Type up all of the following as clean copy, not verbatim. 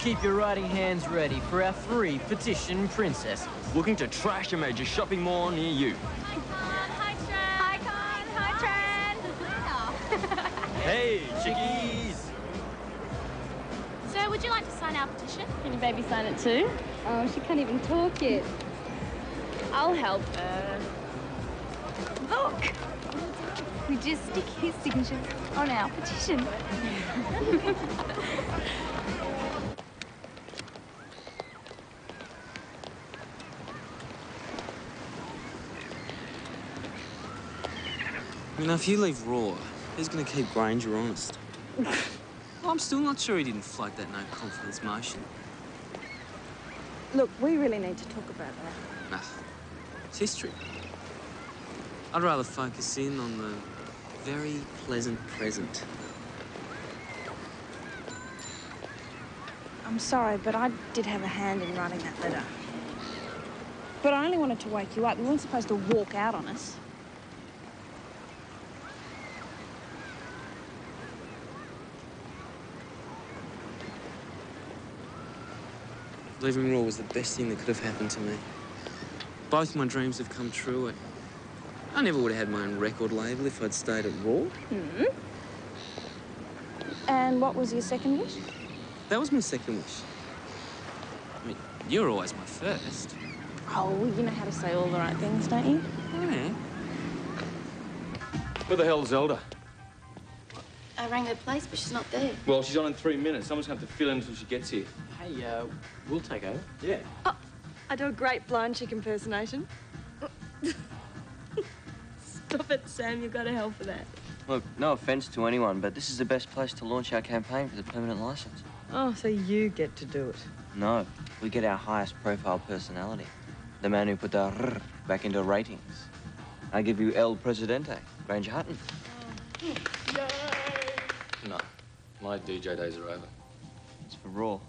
keep your writing hands ready for our 3 petition princesses. Looking to trash a major shopping mall near you. Hi, Tran. Hi, Tran. Hey, chickies! Sir, would you like to sign our petition? Can your baby sign it too? Oh, she can't even talk yet. I'll help her. Look! We just stick his signature on our petition. You know, if you leave Raw, who's going to keep Granger honest? I'm still not sure he didn't float that no confidence motion. Look, we really need to talk about that. Nah, it's history. I'd rather focus in on the very pleasant present. I'm sorry, but I did have a hand in writing that letter. But I only wanted to wake you up. You weren't supposed to walk out on us. Leaving Raw was the best thing that could have happened to me. Both my dreams have come true. I never would have had my own record label if I'd stayed at Raw. Mm-hmm. And what was your second wish? That was my second wish. I mean, you're always my first. Oh, you know how to say all the right things, don't you? Yeah. Where the hell's Zelda? I rang her place, but she's not there. Well, she's on in 3 minutes. Someone's going to have to fill in until she gets here. Hey, we'll take over. Yeah. Oh, I do a great blind chick impersonation. Stop it, Sam. You've got to help for that. Look, no offence to anyone, but this is the best place to launch our campaign for the permanent licence. Oh, so you get to do it. No, we get our highest profile personality. The man who put the rrr back into ratings. I give you El Presidente, Granger Hutton. No, my DJ days are over. It's for Raw.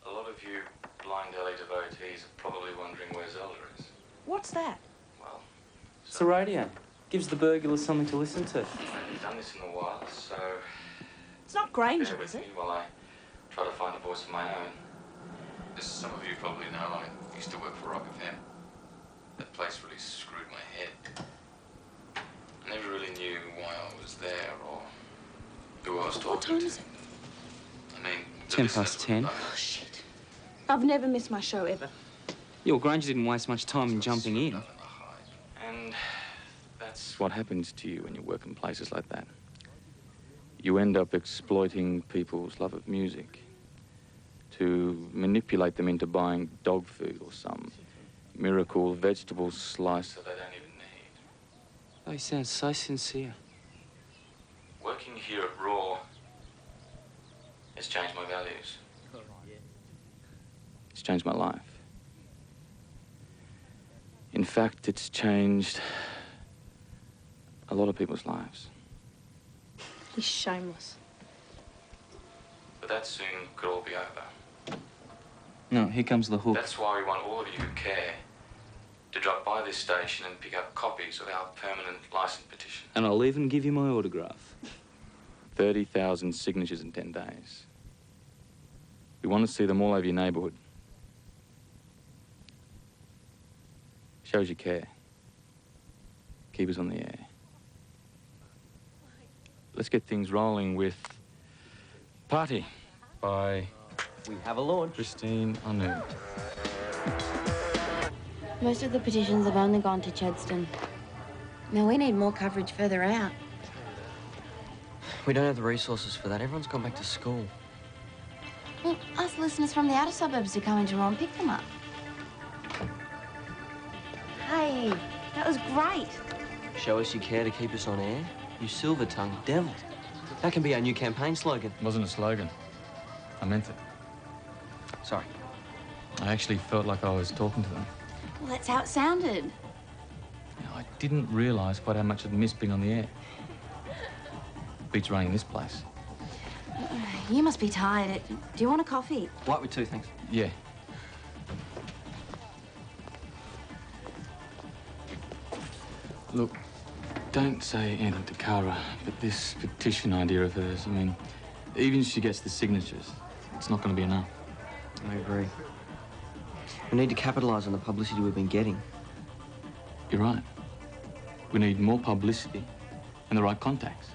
A lot of you blind alley devotees are probably wondering where Zelda is. What's that? Well, It's the radio. Gives the burglars something to listen to. I haven't done this in a while, so It's not Granger, bear with is it? me while I try to find a voice of my own. As some of you probably know, I used to work for Rock FM. That place really screwed my head. I never really knew why I was there or who I was talking What time to. is it? I mean, the 10 listeners past would 10. know. Oh, shit. I've never missed my show, ever. Your Granger didn't waste much time in jumping in. And that's What happens to you when you work in places like that? You end up exploiting people's love of music to manipulate them into buying dog food or some miracle vegetable slice so they don't even need. Oh, you sound so sincere. Working here at Raw has changed my values. It's changed my life. In fact, it's changed a lot of people's lives. He's shameless. But that soon could all be over. No, here comes the hook. That's why we want all of you who care to drop by this station and pick up copies of our permanent license petition. And I'll even give you my autograph. 30,000 signatures in 10 days. We want to see them all over your neighborhood. Shows you care. Keep us on the air. Let's get things rolling with Party by We have a launch. Christine Anu. Most of the petitions have only gone to Chedston. Now, we need more coverage further out. We don't have the resources for that. Everyone's gone back to school. Well, ask listeners from the outer suburbs to come into Raw and pick them up. Hey, that was great. Show us you care to keep us on air. You silver-tongued devil. That can be our new campaign slogan. It wasn't a slogan. I meant it. Sorry. I actually felt like I was talking to them. Well, that's how it sounded. You know, I didn't realise quite how much I'd missed being on the air. Beats running this place. You must be tired. Do you want a coffee? White with 2 things. Yeah. Look, don't say anything to Cara, but this petition idea of hers, I mean, Even if she gets the signatures, it's not going to be enough. I agree. We need to capitalise on the publicity we've been getting. You're right. We need more publicity and the right contacts.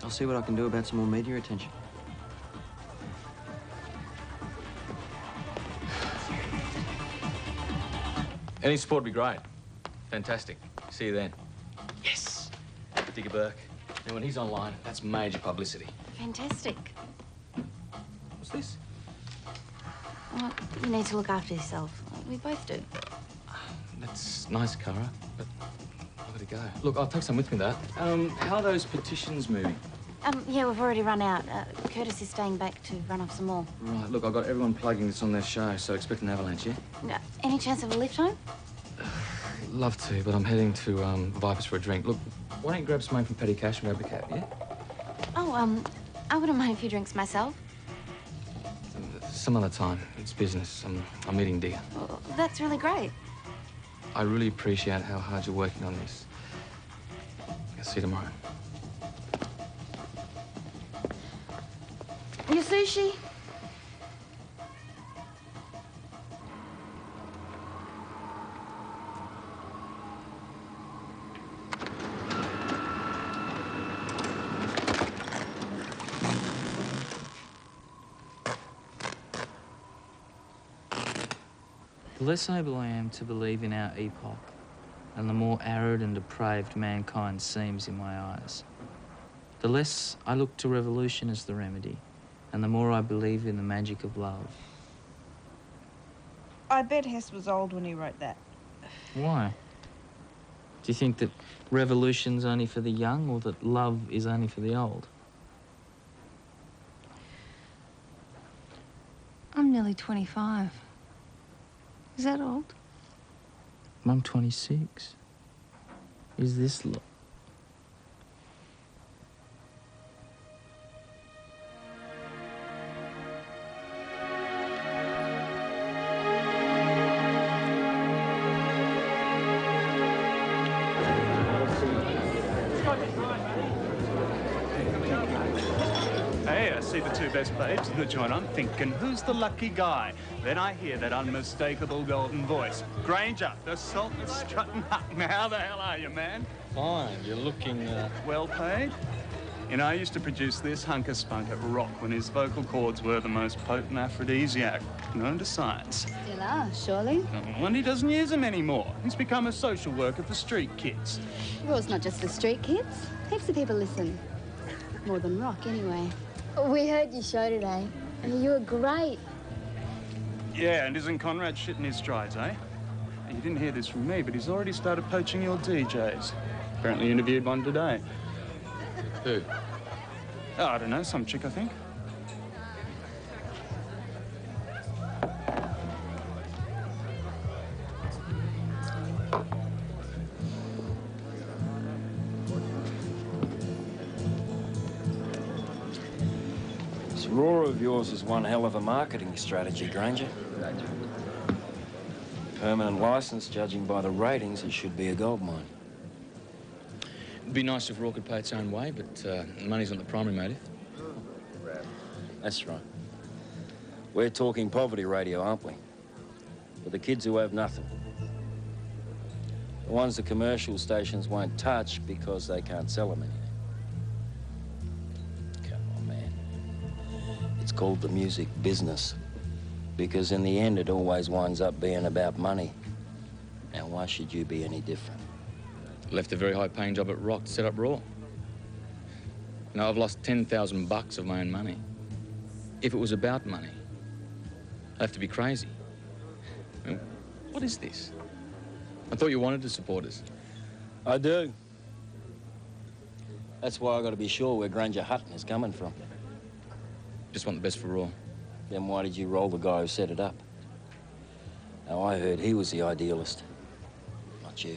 I'll see what I can do about some more media attention. Any support would be great. Fantastic. See you then. Yes! Digger Burke. Now, when he's online, that's major publicity. Fantastic. What's this? Well, you need to look after yourself. We both do. That's nice, Cara, but I've got to go. Look, I'll take some with me, though. How are those petitions moving? Yeah, we've already run out. Curtis is staying back to run off some more. Right, look, I've got everyone plugging this on their show, so expect an avalanche, yeah? Any chance of a lift home? Love to, but I'm heading to Vipers for a drink. Look, why don't you grab some money from Petty Cash and grab a cab, yeah? Oh, I wouldn't mind a few drinks myself. Some other time. It's business. I'm meeting Digger. Well, that's really great. I really appreciate how hard you're working on this. I'll see you tomorrow. Your sushi? The less able I am to believe in our epoch, and the more arid and depraved mankind seems in my eyes, the less I look to revolution as the remedy, and the more I believe in the magic of love. I bet Hess was old when he wrote that. Why? Do you think that revolution's only for the young, or that love is only for the old? I'm nearly 25. Is that old? I'm 26. Is this Hey, I see the two best babes in the joint. I'm thinking, who's the lucky guy? Then I hear that unmistakable golden voice. Granger, the salt is strutting up. Now, how the hell are you, man? Fine. You're looking, Well paid? You know, I used to produce this hunk of spunk at Rock when his vocal cords were the most potent aphrodisiac known to science. Still are, surely. And he doesn't use them anymore. He's become a social worker for street kids. Well, it's not just for street kids. Heaps of people listen. More than Rock, anyway. We heard your show today, and you were great. Yeah, and isn't Conrad shitting his strides, eh? And you didn't hear this from me, but he's already started poaching your DJs. Apparently interviewed one today. Who? Oh, I don't know, some chick, I think. This roar of yours is one hell of a marketing strategy, Granger. Permanent license, judging by the ratings, it should be a goldmine. It'd be nice if Raw could pay its own way, but money's not the primary motive. That's right. We're talking poverty radio, aren't we? For the kids who have nothing. The ones the commercial stations won't touch because they can't sell them anything. Come on, man. It's called the music business. Because in the end, it always winds up being about money. Now, why should you be any different? Left a very high-paying job at Rock to set up Raw. Now, I've lost $10,000 of my own money. If it was about money, I'd have to be crazy. I mean, what is this? I thought you wanted to support us. I do. That's why I got to be sure where Granger Hutton is coming from. Just want the best for Raw. Then why did you roll the guy who set it up? Now, I heard he was the idealist. Not you.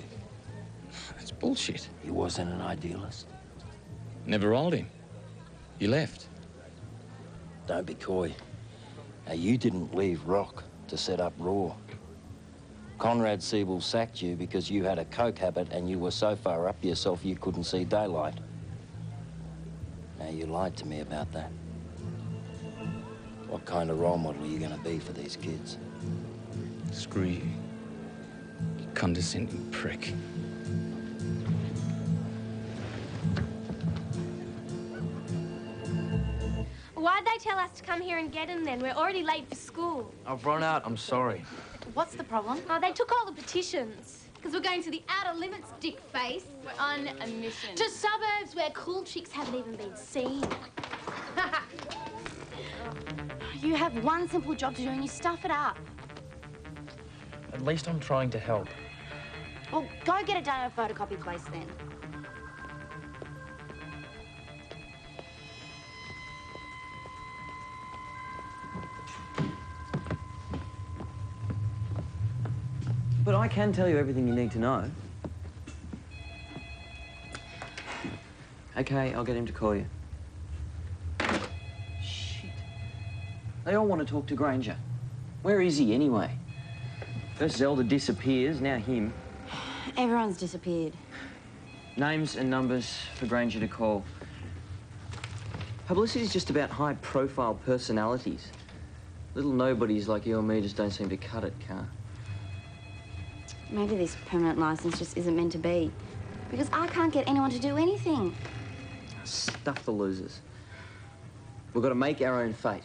That's bullshit. He wasn't an idealist. Never rolled him. He left. Don't be coy. Now, you didn't leave Rock to set up Raw. Conrad Siebel sacked you because you had a coke habit and you were so far up yourself you couldn't see daylight. Now, you lied to me about that. What kind of role model are you gonna be for these kids? Screw you. You condescending prick. Why'd they tell us to come here and get him then? We're already late for school. I've run out. I'm sorry. What's the problem? Oh, they took all the petitions. Because we're going to the outer limits, dick face. We're on a mission. To suburbs where cool chicks haven't even been seen. You have one simple job to do and you stuff it up. At least I'm trying to help. Well, go get it done at a photocopy place then. But I can tell you everything you need to know. Okay, I'll get him to call you. Shit. They all want to talk to Granger. Where is he anyway? First Zelda disappears, now him. Everyone's disappeared. Names and numbers for Granger to call. Publicity's just about high-profile personalities. Little nobodies like you or me just don't seem to cut it, Car. Maybe this permanent license just isn't meant to be. Because I can't get anyone to do anything. Stuff the losers. We've got to make our own fate.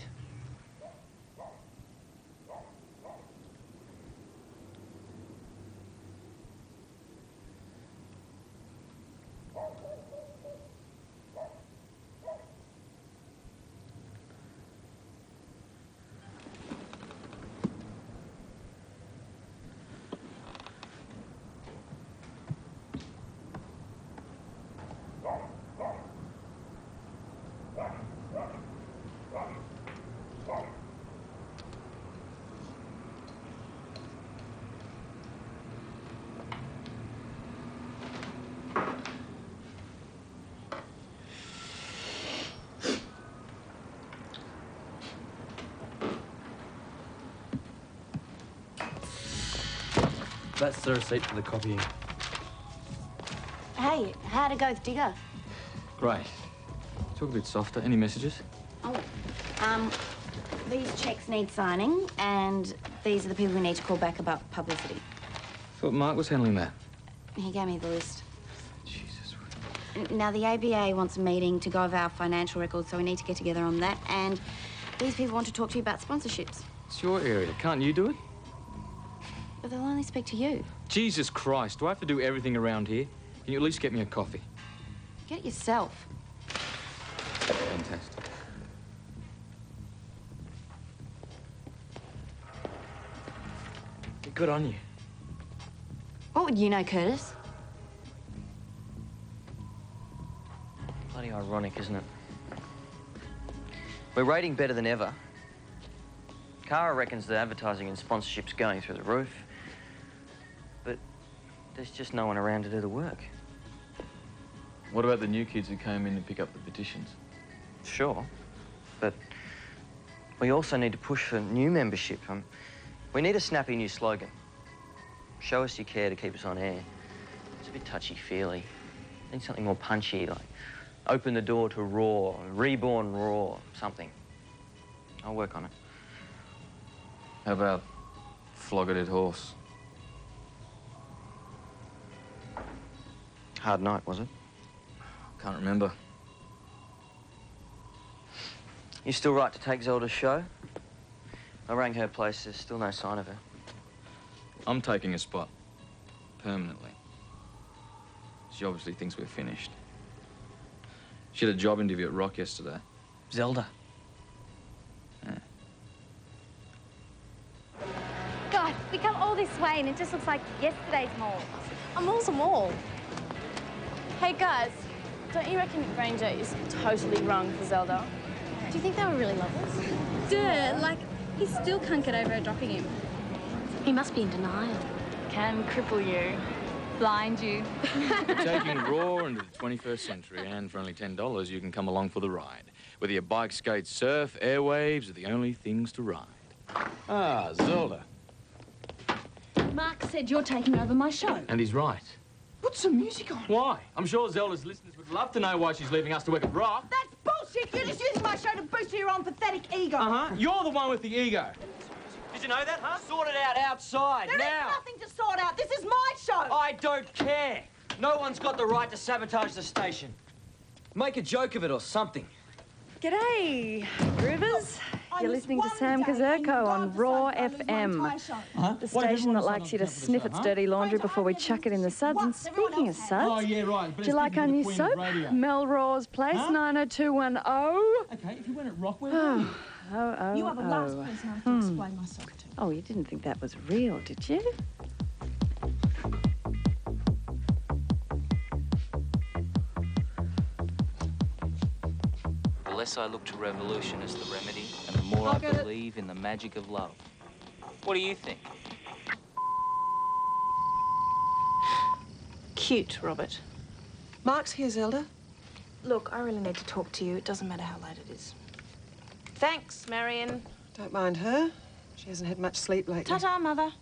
That's the receipt for the copying. Hey, how'd it go with Digger? Great. Talk a bit softer. Any messages? Oh, these checks need signing, and these are the people we need to call back about publicity. Thought Mark was handling that. He gave me the list. Jesus. Now, the ABA wants a meeting to go over our financial records, so we need to get together on that. And these people want to talk to you about sponsorships. It's your area. Can't you do it? But they'll only speak to you. Jesus Christ. Do I have to do everything around here? Can you at least get me a coffee? Get it yourself. Fantastic. Good on you. What would you know, Curtis? Bloody ironic, isn't it? We're rating better than ever. Cara reckons that advertising and sponsorship's going through the roof. But there's just no one around to do the work. What about the new kids who came in to pick up the petitions? Sure, but we also need to push for new membership. We need a snappy new slogan. Show us you care to keep us on air. It's a bit touchy-feely. Need something more punchy, like open the door to Raw, reborn Raw, something. I'll work on it. How about flog a dead horse? Hard night, was it? Can't remember. You still right to take Zelda's show? I rang her place. There's still no sign of her. I'm taking a spot. Permanently. She obviously thinks we're finished. She had a job interview at Rock yesterday. Zelda. Yeah. God, we come all this way and it just looks like yesterday's mall. A mall's a mall. Hey, guys, don't you reckon Granger is totally wrong for Zelda? Do you think they were really lovers? Duh, like, he still can't get over her dropping him. He must be in denial. Can cripple you, blind you. We're taking Raw into the 21st century, and for only $10, you can come along for the ride. Whether you bike, skate, surf, airwaves are the only things to ride. Ah, Zelda. Mark said you're taking over my show. And he's right. Put some music on. Why? I'm sure Zelda's listeners would love to know why she's leaving us to work at Rock. That's bullshit! You're just using my show to boost your own pathetic ego. Uh-huh. You're the one with the ego. Did you know that, huh? Sort it out outside, There now. is nothing to sort out. This is my show. I don't care. No one's got the right to sabotage the station. Make a joke of it or something. G'day, Rivers. You're listening to Sam Kazerko on Raw FM, the station that likes you to sniff its dirty laundry before we chuck it in the suds. And speaking of suds, Oh, yeah, right. do you like our new soap? Mel Raw's Place, 90210. Okay, if you went at Rockwell, You are the last person I have to explain myself to. Oh, you didn't think that was real, did you? The less I look to revolution as the remedy, and the more I believe in the magic of love. What do you think? Cute, Robert. Mark's here, Zelda. Look, I really need to talk to you. It doesn't matter how late it is. Thanks, Marion. Don't mind her. She hasn't had much sleep lately. Ta-ta, Mother.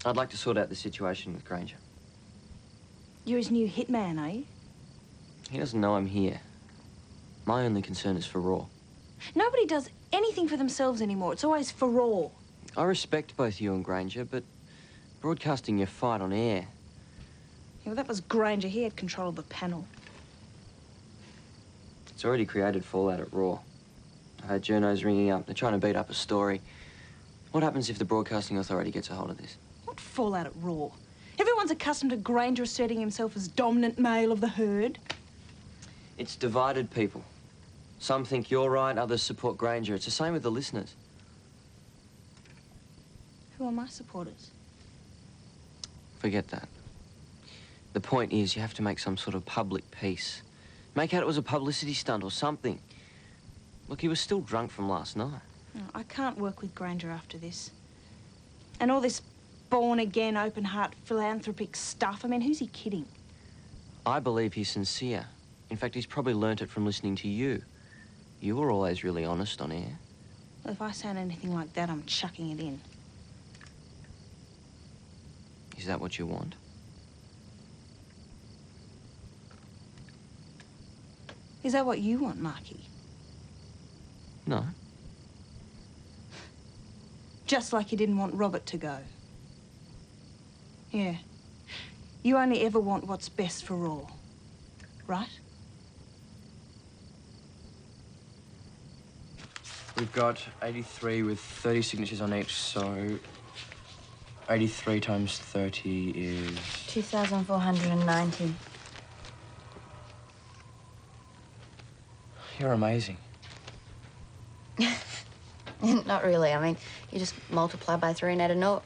I'd like to sort out the situation with Granger. You're his new hitman, are you? He doesn't know I'm here. My only concern is for Raw. Nobody does anything for themselves anymore. It's always for Raw. I respect both you and Granger, but broadcasting your fight on air. Yeah, well, that was Granger. He had control of the panel. It's already created fallout at Raw. I've had journos ringing up. They're trying to beat up a story. What happens if the Broadcasting Authority gets a hold of this? What fallout at Raw? Everyone's accustomed to Granger asserting himself as dominant male of the herd. It's divided people. Some think you're right, others support Granger. It's the same with the listeners. Who are my supporters? Forget that. The point is, you have to make some sort of public peace. Make out it was a publicity stunt or something. Look, he was still drunk from last night. No, I can't work with Granger after this. And all this born-again, open-heart, philanthropic stuff. I mean, who's he kidding? I believe he's sincere. In fact, he's probably learnt it from listening to you. You were always really honest on air. Well, if I sound anything like that, I'm chucking it in. Is that what you want? Is that what you want, Marky? No. Just like you didn't want Robert to go. Yeah. You only ever want what's best for Raw. Right? We've got 83 with 30 signatures on each, so 83 times 30 is... 2,490. You're amazing. Not really. I mean, you just multiply by 3 and add a naught.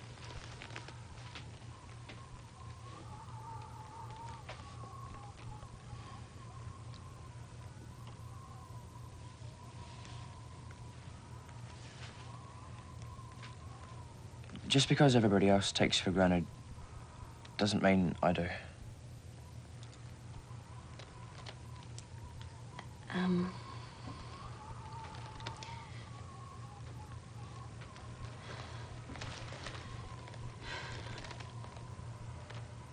Just because everybody else takes you for granted doesn't mean I do.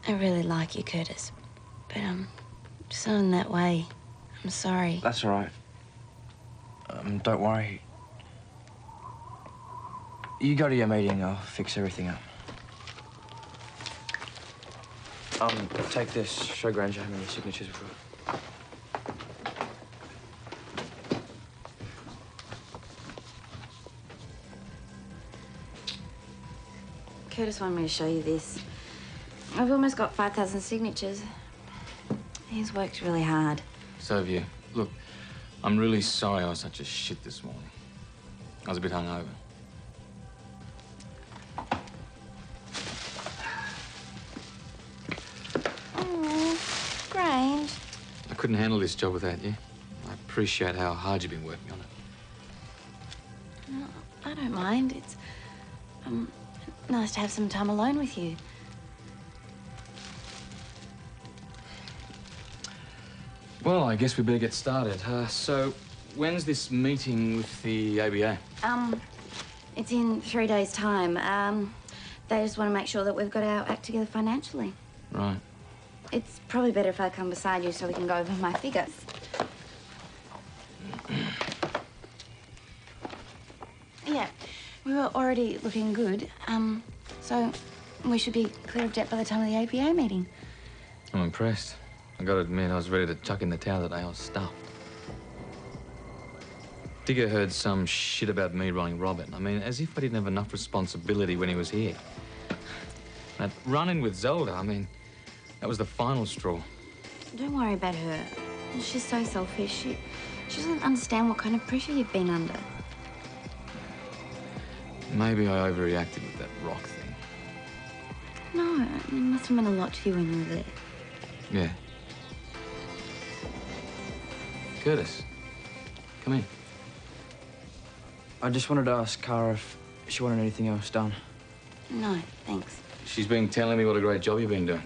I really like you, Curtis. But, just not in that way. I'm sorry. That's all right. Don't worry. You go to your meeting, I'll fix everything up. Take this. Show Granger how many signatures we've got. Curtis wanted me to show you this. I've almost got 5,000 signatures. He's worked really hard. So have you. Look, I'm really sorry I was such a shit this morning. I was a bit hungover. Grange. I couldn't handle this job without you. I appreciate how hard you've been working on it. No, I don't mind. It's nice to have some time alone with you. Well, I guess we better get started. So, when's this meeting with the ABA? It's in 3 days' time. They just want to make sure that we've got our act together financially. Right. It's probably better if I come beside you so we can go over my figures. Yeah, we were already looking good. So we should be clear of debt by the time of the APA meeting. I'm impressed. I gotta admit, I was ready to chuck in the towel that day. I was stuffed. Digger heard some shit about me running Robert. I mean, as if I didn't have enough responsibility when he was here. That run-in with Zelda, I mean, that was the final straw. Don't worry about her. She's so selfish. She doesn't understand what kind of pressure you've been under. Maybe I overreacted with that rock thing. No, it must have meant a lot to you when you were there. Yeah. Curtis, come in. I just wanted to ask Cara if she wanted anything else done. No, thanks. She's been telling me what a great job you've been doing.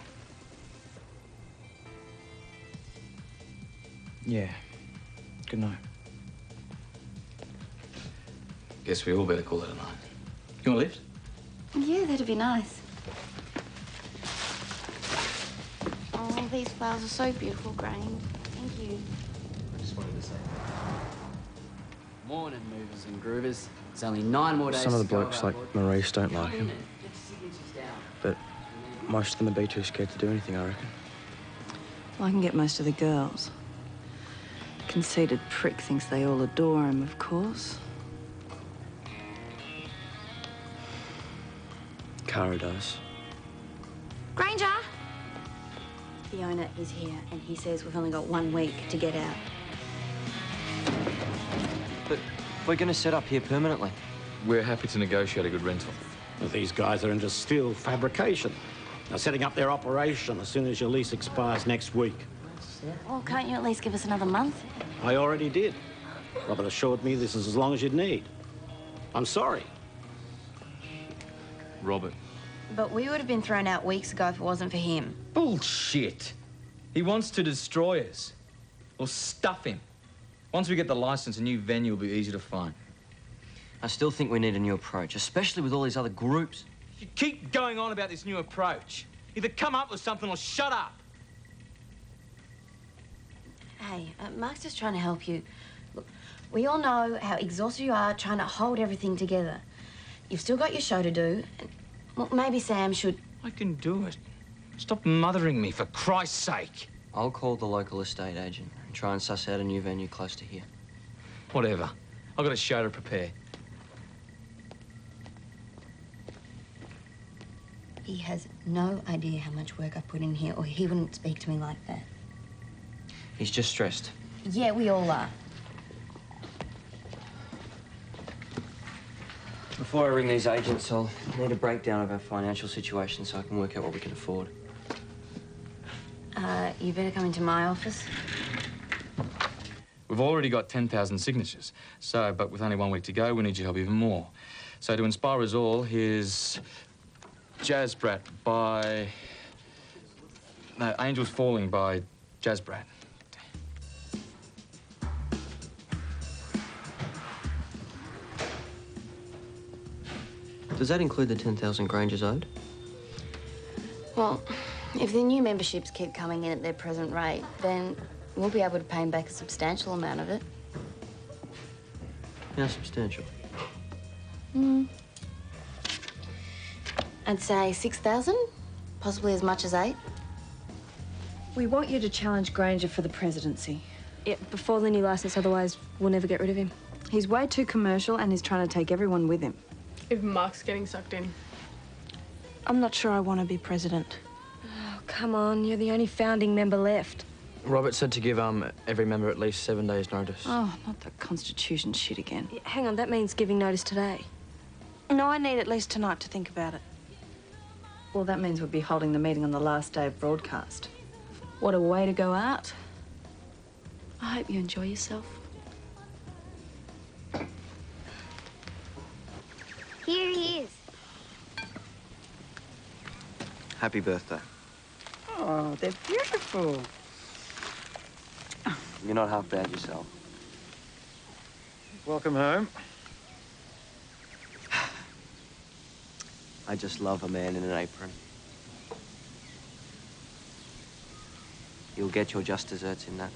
Yeah. Good night. Guess we all better call it a night. You want a lift? Yeah, that'd be nice. Oh, these flowers are so beautiful, Granger. Thank you. I just wanted to say. Morning, movers and groovers. It's only 9 more days. Some of the to go blokes of our like board. Maurice don't like him. Get your signatures down. But most of them would be too scared to do anything, I reckon. Well, I can get most of the girls. Conceited prick thinks they all adore him, of course. Cara does. Granger! The owner is here, and he says we've only got 1 week to get out. But we're going to set up here permanently. We're happy to negotiate a good rental. Well, these guys are into steel fabrication. They're setting up their operation as soon as your lease expires next week. Well, can't you at least give us another month? I already did. Robert assured me this is as long as you'd need. I'm sorry. Robert. But we would have been thrown out weeks ago if it wasn't for him. Bullshit. He wants to destroy us. Or stuff him. Once we get the license, a new venue will be easy to find. I still think we need a new approach, especially with all these other groups. You keep going on about this new approach. Either come up with something or shut up. Hey, Mark's just trying to help you. Look, we all know how exhausted you are trying to hold everything together. You've still got your show to do. And, well, maybe Sam should... I can do it. Stop mothering me, for Christ's sake. I'll call the local estate agent and try and suss out a new venue close to here. Whatever. I've got a show to prepare. He has no idea how much work I put in here, or he wouldn't speak to me like that. He's just stressed. Yeah, we all are. Before I ring these agents, I'll need a breakdown of our financial situation so I can work out what we can afford. You better come into my office. We've already got 10,000 signatures. So, but with only 1 week to go, we need your help even more. So to inspire us all, here's Jazz Brat by... No, Angels Falling by Jazz Brat. Does that include the 10,000 Granger's owed? Well, if the new memberships keep coming in at their present rate, then we'll be able to pay him back a substantial amount of it. How substantial? I'd say 6,000, possibly as much as 8. We want you to challenge Granger for the presidency. Yeah, before the new licence, otherwise we'll never get rid of him. He's way too commercial and he's trying to take everyone with him. If Mark's getting sucked in. I'm not sure I want to be president. Oh, come on, you're the only founding member left. Robert said to give every member at least 7 days' notice. Oh, not that Constitution shit again. Yeah, hang on, that means giving notice today. No, I need at least tonight to think about it. Well, that means we'll be holding the meeting on the last day of broadcast. What a way to go out. I hope you enjoy yourself. Here he is. Happy birthday. Oh, they're beautiful. You're not half bad yourself. Welcome home. I just love a man in an apron. You'll get your just desserts in that.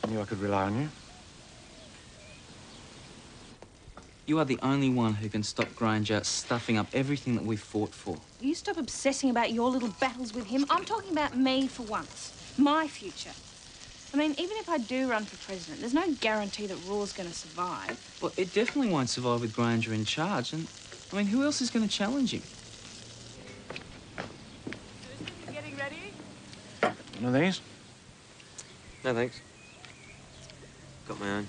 I knew I could rely on you. You are the only one who can stop Granger stuffing up everything that we've fought for. You stop obsessing about your little battles with him. I'm talking about me for once. My future. I mean, even if I do run for president, there's no guarantee that Raw's going to survive. Well, it definitely won't survive with Granger in charge. And, I mean, who else is going to challenge him? You getting ready? One of these? No, thanks. Got my own.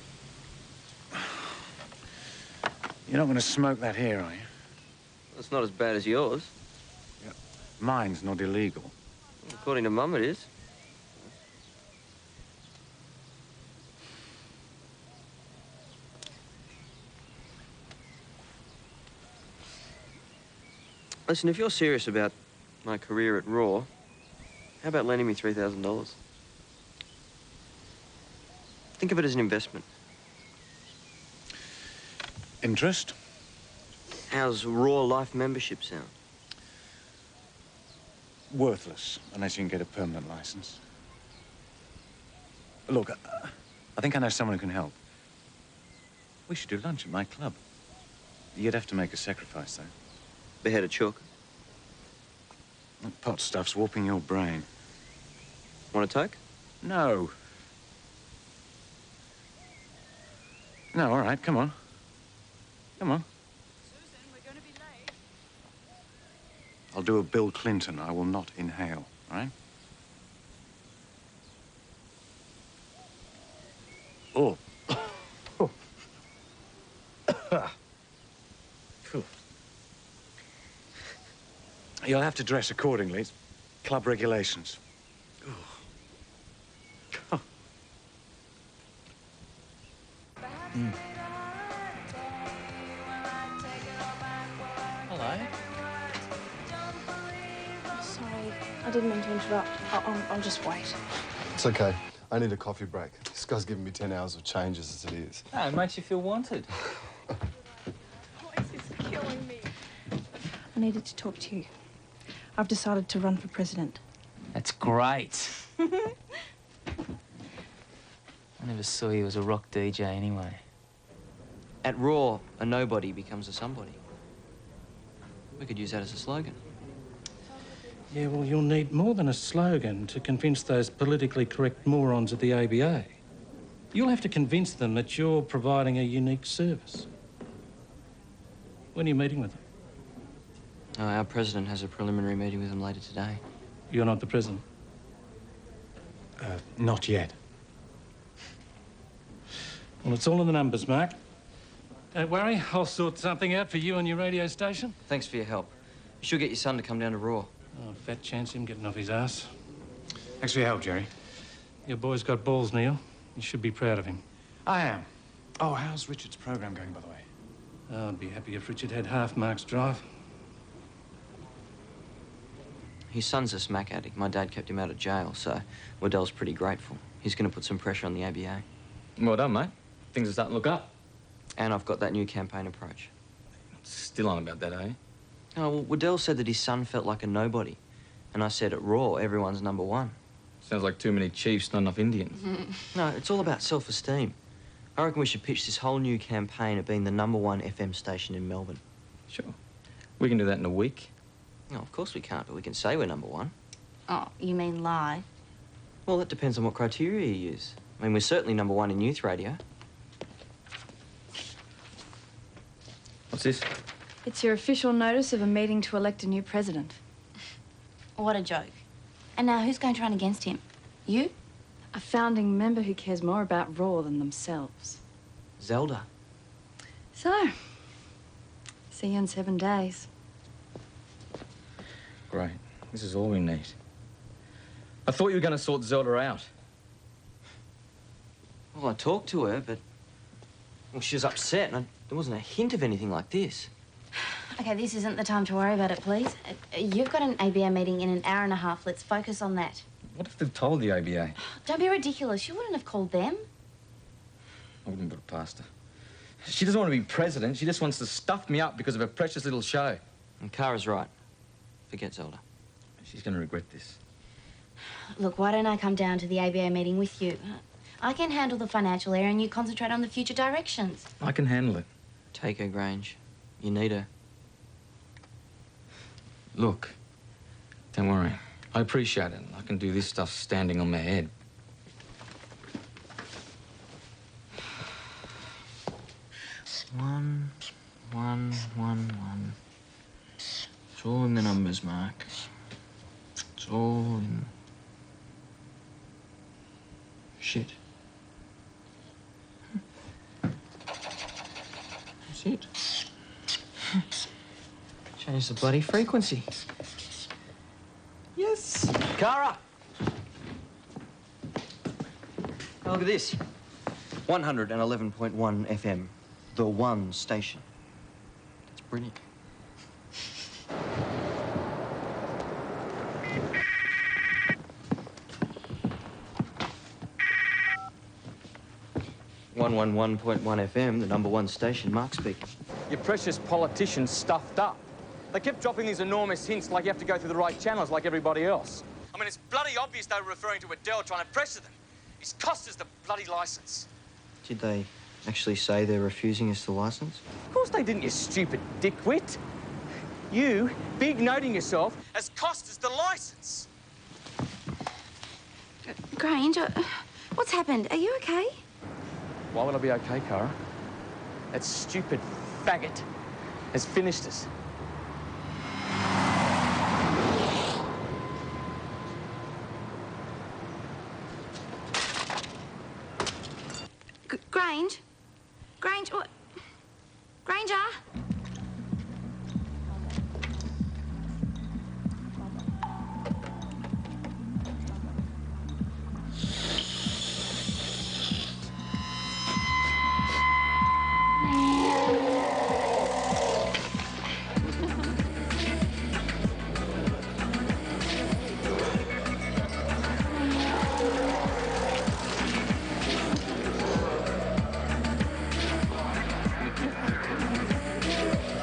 You're not going to smoke that here, are you? It's not as bad as yours. Yeah. Mine's not illegal. According to Mum, it is. Listen, if you're serious about my career at Raw, how about lending me $3,000? Think of it as an investment. Interest? How's Raw Life membership sound? Worthless, unless you can get a permanent license. Look, I think I know someone who can help. We should do lunch at my club. You'd have to make a sacrifice, though. Behead a chook. That pot stuff's warping your brain. Want a toke? No. No, all right, come on. Come on. Susan, we're going to be late. I'll do a Bill Clinton. I will not inhale, all right? Oh. Phew. You'll have to dress accordingly. It's club regulations. Mm. Hello. Sorry, I didn't mean to interrupt. I'll just wait. It's okay. I need a coffee break. This guy's giving me 10 hours of changes as it is. Oh, it makes you feel wanted. Voice is killing me. I needed to talk to you. I've decided to run for president. That's great. I never saw you as a rock DJ anyway. At Raw, a nobody becomes a somebody. We could use that as a slogan. Yeah, well, you'll need more than a slogan to convince those politically correct morons at the ABA. You'll have to convince them that you're providing a unique service. When are you meeting with them? Our president has a preliminary meeting with them later today. You're not the president? Not yet. Well, it's all in the numbers, Mark. Don't worry, I'll sort something out for you and your radio station. Thanks for your help. You should get your son to come down to Raw. Oh, fat chance of him getting off his ass. Thanks for your help, Jerry. Your boy's got balls, Neil. You should be proud of him. I am. Oh, how's Richard's program going, by the way? Oh, I'd be happy if Richard had half Mark's drive. His son's a smack addict. My dad kept him out of jail, so Waddell's pretty grateful. He's going to put some pressure on the ABA. Well done, mate. Things are starting to look up. And I've got that new campaign approach. Still on about that, eh? Oh, well, Waddell said that his son felt like a nobody. And I said at Raw, everyone's number one. Sounds like too many chiefs, not enough Indians. No, it's all about self-esteem. I reckon we should pitch this whole new campaign at being the #1 FM station in Melbourne. Sure. We can do that in a week. No, of course we can't, but we can say we're #1. Oh, you mean lie? Well, that depends on what criteria you use. I mean, we're certainly #1 in youth radio. What's this? It's your official notice of a meeting to elect a new president. What a joke. And now who's going to run against him? You? A founding member who cares more about Raw than themselves. Zelda. So, see you in 7 days. Great. This is all we need. I thought you were going to sort Zelda out. Well, I talked to her, but... Well, she was upset, and there wasn't a hint of anything like this. Okay, this isn't the time to worry about it, please. You've got an ABA meeting in an hour and a half. Let's focus on that. What if they've told the ABA? Don't be ridiculous. You wouldn't have called them. I wouldn't put it past her. She doesn't want to be president. She just wants to stuff me up because of her precious little show. And Kara's right. Forget Zelda. She's going to regret this. Look, why don't I come down to the ABA meeting with you? I can handle the financial area and you concentrate on the future directions. I can handle it. Take her, Grange. You need her. Look, don't worry. I appreciate it. I can do this stuff standing on my head. One. It's all in the numbers, Mark. It's all in... Shit. That's it. Change the bloody frequency. Yes. Kara! Now look at this. 111.1 FM. The one station. That's brilliant. .1 FM, the #1 station. Mark speaking. Your precious politicians stuffed up. They kept dropping these enormous hints like you have to go through the right channels like everybody else. I mean, it's bloody obvious they were referring to Adele trying to pressure them. It's cost us the bloody licence. Did they actually say they're refusing us the licence? Of course they didn't, you stupid dickwit. You, big noting yourself, has cost us the licence. Granger, what's happened? Are you okay? Why would I be okay, Kara? That stupid faggot has finished us. Granger, what? Granger?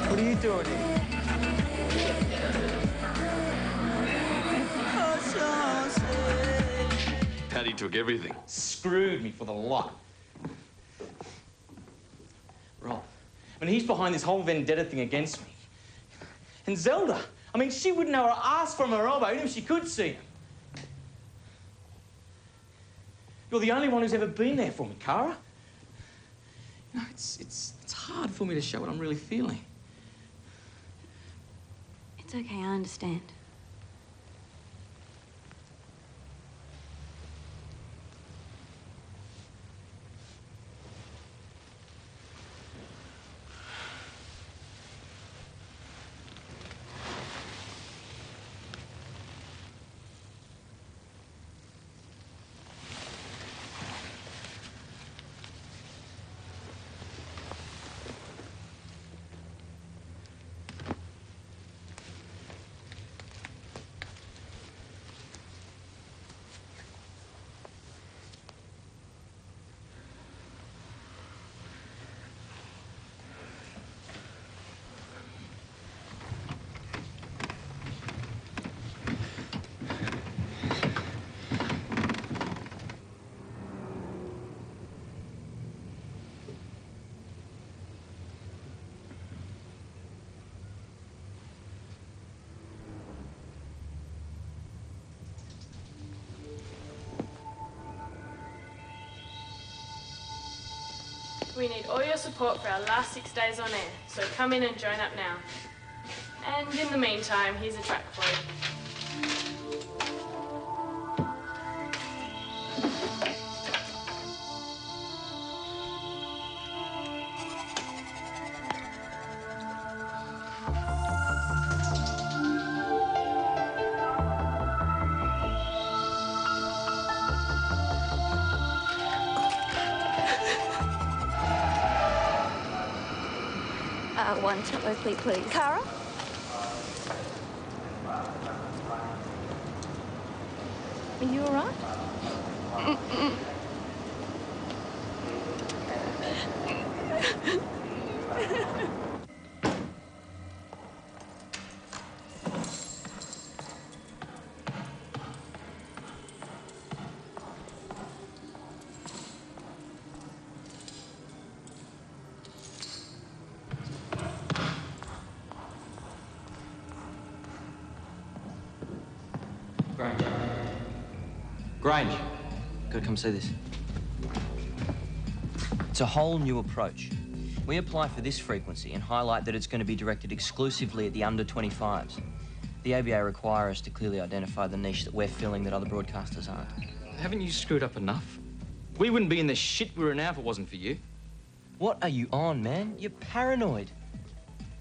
What are you doing here? Paddy took everything. Screwed me for the lot. Rob, I mean, he's behind this whole vendetta thing against me. And Zelda, I mean, she wouldn't know her ass from her elbow, even if she could see him. You're the only one who's ever been there for me, Kara. You know, it's hard for me to show what I'm really feeling. It's okay, I understand. We need all your support for our last 6 days on air, so come in and join up now. And in the meantime, here's a track for you. One cello, please. Kara? Are you all right? Granger, gotta come see this. It's a whole new approach. We apply for this frequency and highlight that it's going to be directed exclusively at the under 25s. The ABA require us to clearly identify the niche that we're filling that other broadcasters aren't. Haven't you screwed up enough? We wouldn't be in the shit we're in now if it wasn't for you. What are you on, man? You're paranoid.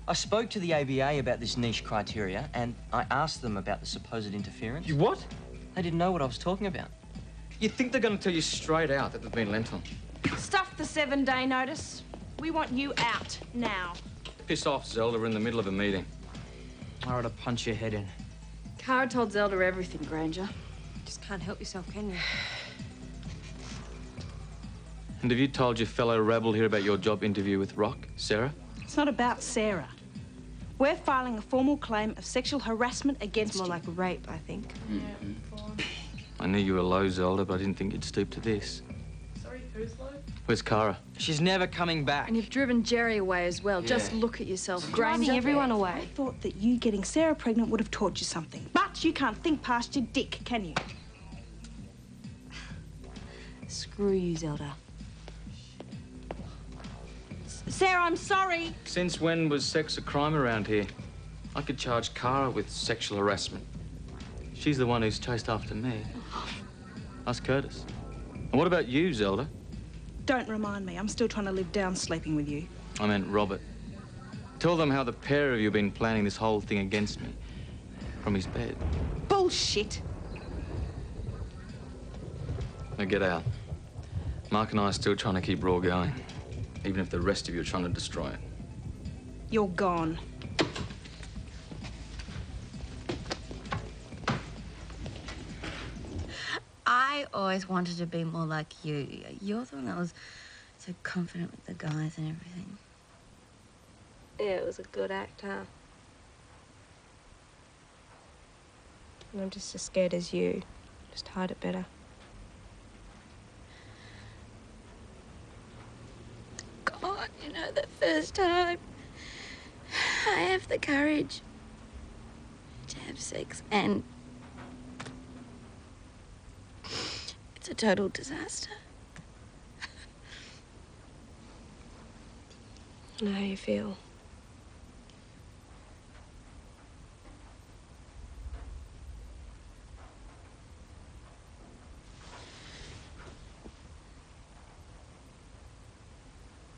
I spoke to the ABA about this niche criteria and I asked them about the supposed interference. You what? They didn't know what I was talking about. You think they're going to tell you straight out that they've been lent on? Stuff the 7-day notice. We want you out now. Piss off, Zelda. We're in the middle of a meeting. I ought to punch your head in. Cara told Zelda everything, Granger. Just can't help yourself, can you? And have you told your fellow rebel here about your job interview with Rock, Sarah? It's not about Sarah. We're filing a formal claim of sexual harassment against It's more you. like rape, I think. I knew you were low, Zelda, but I didn't think you'd stoop to this. Sorry, who's low? Where's Cara? She's never coming back. And you've driven Jerry away as well. Yeah. Just look at yourself, Driving Granger. everyone away. I thought that you getting Sarah pregnant would have taught you something. But you can't think past your dick, can you? Screw you, Zelda. Sarah, I'm sorry. Since when was sex a crime around here? I could charge Cara with sexual harassment. She's the one who's chased after me. Ask Curtis. And what about you, Zelda? Don't remind me. I'm still trying to live down sleeping with you. I meant Robert. Tell them how the pair of you have been planning this whole thing against me. From his bed. Bullshit. Now get out. Mark and I are still trying to keep Raw going. Even if the rest of you are trying to destroy it. You're gone. I always wanted to be more like you. You're the one that was so confident with the guys and everything. Yeah, it was a good act, huh? And I'm just as scared as you. Just hide it better. God, you know, the first time I have the courage to have sex and it's a total disaster. I know how you feel.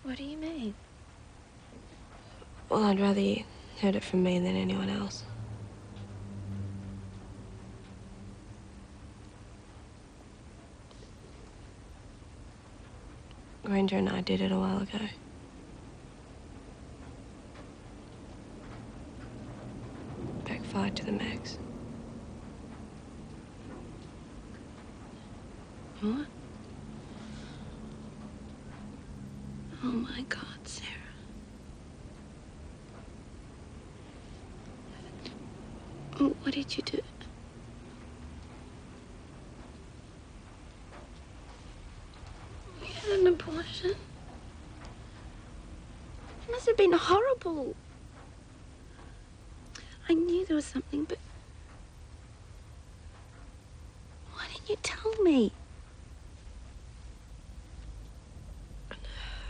What do you mean? Well, I'd rather you heard it from me than anyone else. Granger and I did it a while ago. Backfired to the max. What? Oh my God, Sarah. What did you do? You had an abortion? It must have been horrible. I knew there was something, but why didn't you tell me? I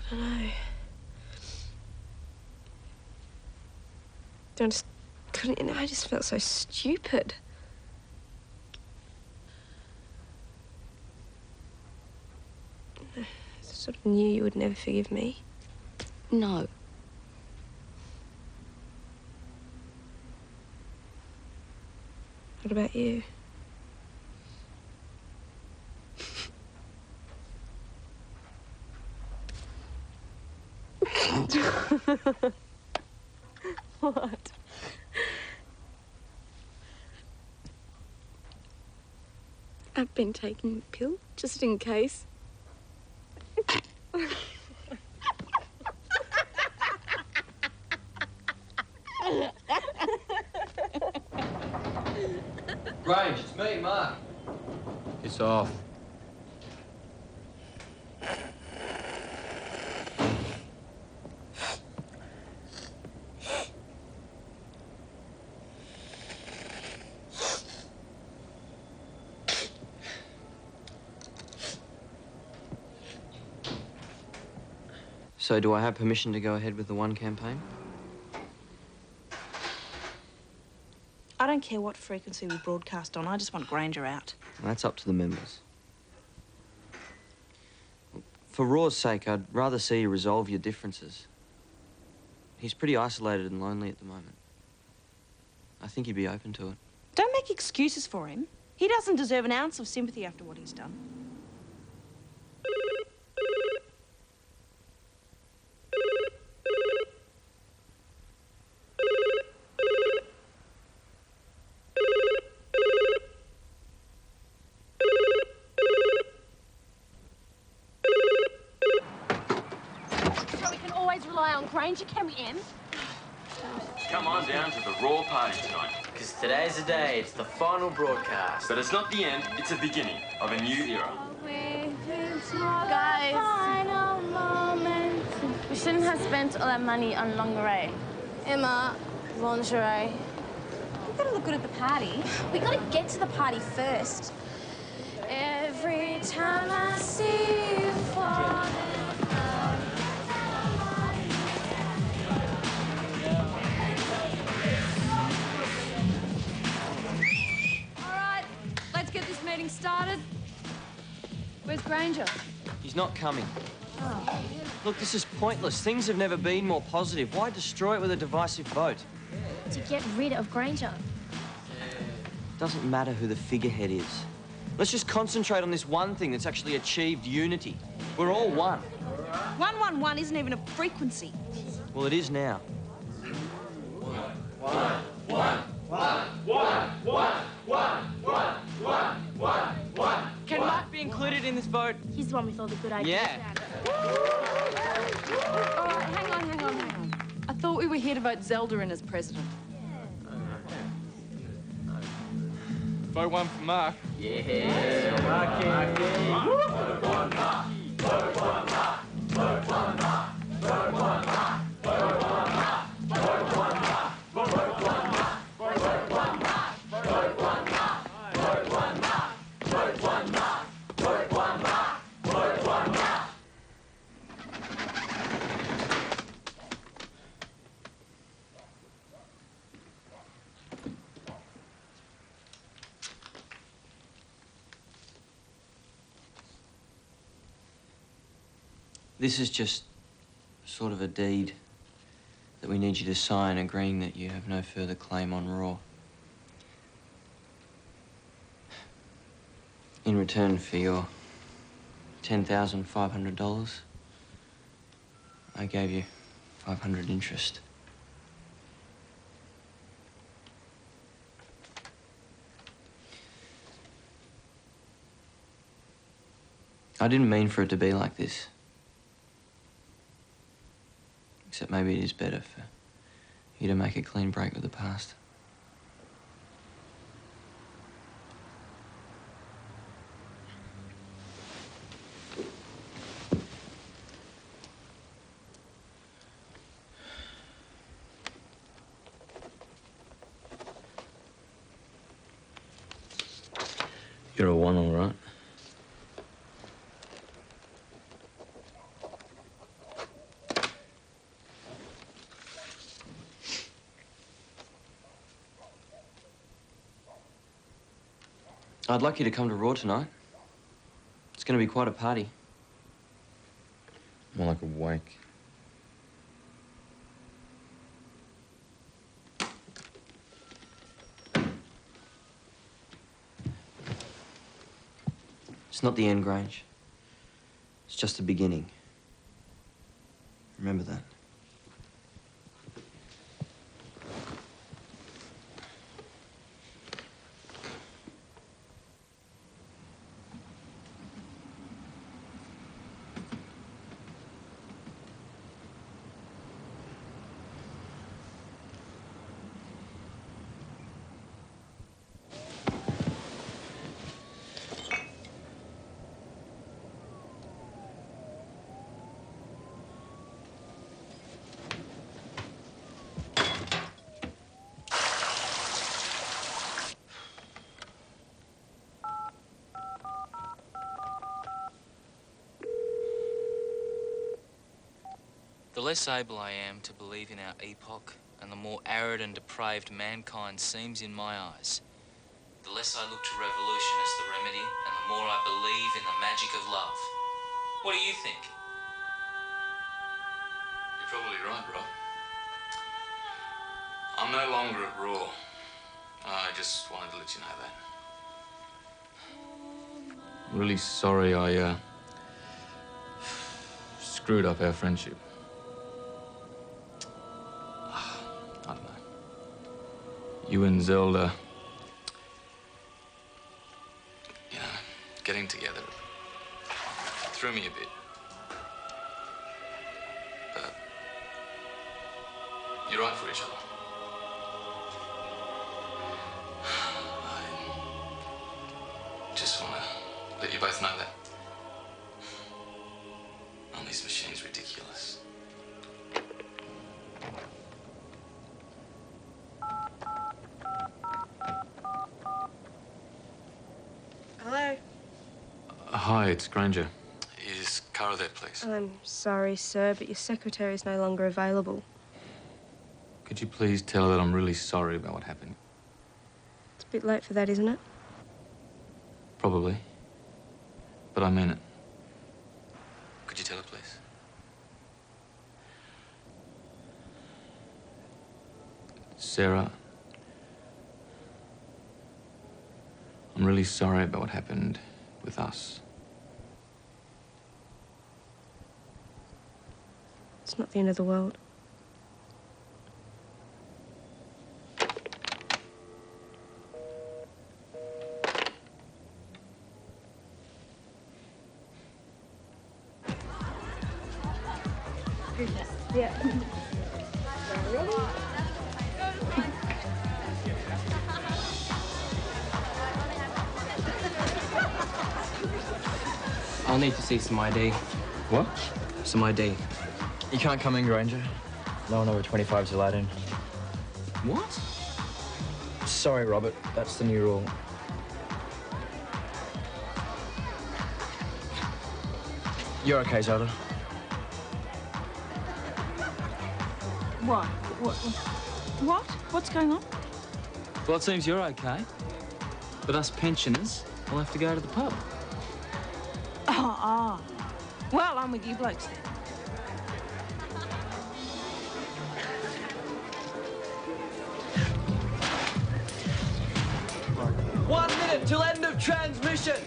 don't know. I just couldn't, you know, I just felt so stupid. I sort of knew you would never forgive me. No. What about you? What? I've been taking a pill just in case. Grange, it's me, Mark. Piss off. So do I have permission to go ahead with the one campaign? I don't care what frequency we broadcast on. I just want Granger out. That's up to the members. For Raw's sake, I'd rather see you resolve your differences. He's pretty isolated and lonely at the moment. I think he'd be open to it. Don't make excuses for him. He doesn't deserve an ounce of sympathy after what he's done. So we can always rely on Granger, can we, Em? Come on down to the Raw party tonight. Because today's the day. It's the final broadcast. But it's not the end, it's the beginning of a new era. Guys, we shouldn't have spent all that money on lingerie. Emma, lingerie. We've got to look good at the party. We got to get to the party first. Every time I see you falling. Let's get this meeting started. Where's Granger? He's not coming. Look, this is pointless. Things have never been more positive. Why destroy it with a divisive vote? To get rid of Granger. Doesn't matter who the figurehead is. Let's just concentrate on this one thing that's actually achieved unity. We're all one. 111 isn't even a frequency. Well, it is now. Can Mark be included in this vote? He's the one with all the good ideas. Yeah. All right, hang on. I thought we were here to vote Zelda in as president. Vote one for Mark. This is just sort of a deed that we need you to sign agreeing that you have no further claim on Raw. In return for your $10,500, I gave you 500 interest. I didn't mean for it to be like this. Except maybe it is better for you to make a clean break with the past. You're a one, all right? I'd like you to come to Raw tonight. It's going to be quite a party. More like a wake. It's not the end, Grange. It's just the beginning. Remember that. The less able I am to believe in our epoch, and the more arid and depraved mankind seems in my eyes, the less I look to revolution as the remedy, and the more I believe in the magic of love. What do you think? You're probably right, Rob. I'm no longer at Raw. I just wanted to let you know that. I'm really sorry I screwed up our friendship. I don't know. You and Zelda, you know, getting together threw me a bit. But you're right for each other. I just want to let you both know that. Oh, this machine's ridiculous. Hello? Hi, it's Granger. Is Cara there, please? I'm sorry, sir, but your secretary is no longer available. Could you please tell her that I'm really sorry about what happened? It's a bit late for that, isn't it? Probably. But I mean it. Could you tell her, please? Sarah, I'm really sorry about what happened with us. It's not the end of the world. Yeah. I'll need to see some ID. What? Some ID. You can't come in, Granger. No one over 25 is allowed in. What? Sorry, Robert. That's the new rule. You're okay, Zelda. What? What? What's going on? Well, it seems you're okay. But us pensioners will have to go to the pub. Oh. Well, I'm with you blokes then. One minute till end of transmission.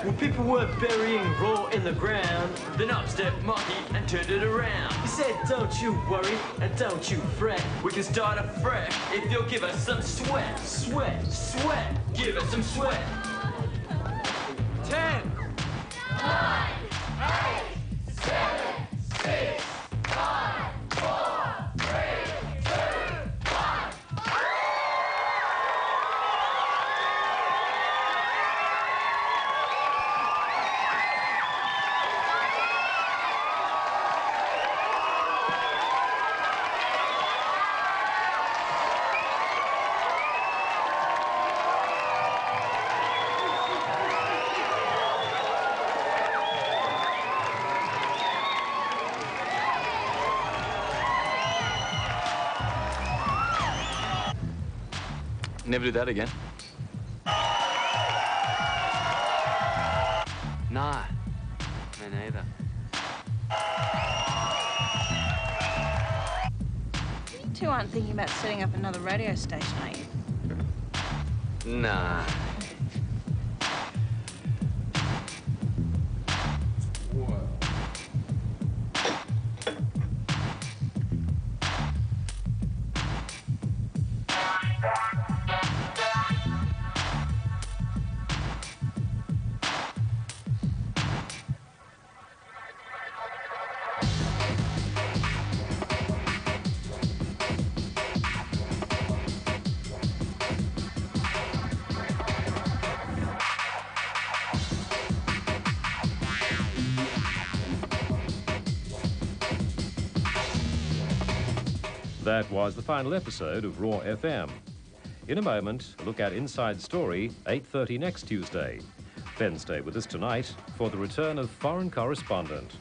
Well, people were burying Raw in the ground. Then up stepped Monkey and turned it around. He said, don't you worry and don't you fret. We can start afresh if you'll give us some sweat. Sweat, sweat, give us some sweat. 10, 9, 8, 7, 6, 5, 4, 3, 2, 1. Never do that again. Nah, me neither. You two aren't thinking about setting up another radio station, are you? Nah. That was the final episode of Raw FM. In a moment, a look at Inside Story, 8:30 next Tuesday. Then stay with us tonight for the return of Foreign Correspondent.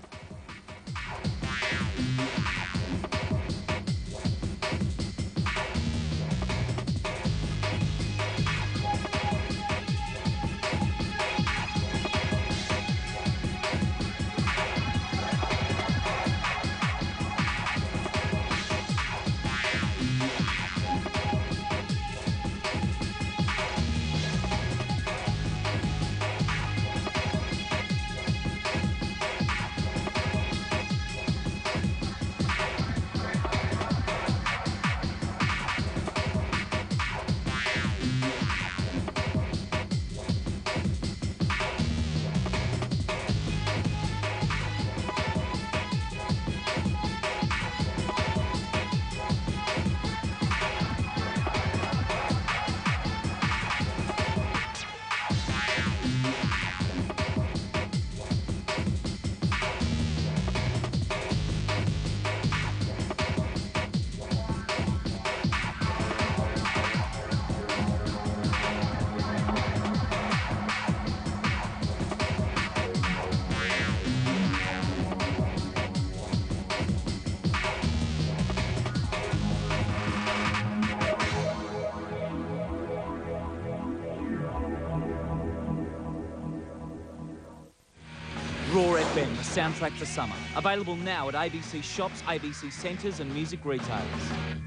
Raw FM, the soundtrack for summer. Available now at ABC shops, ABC centres and music retailers.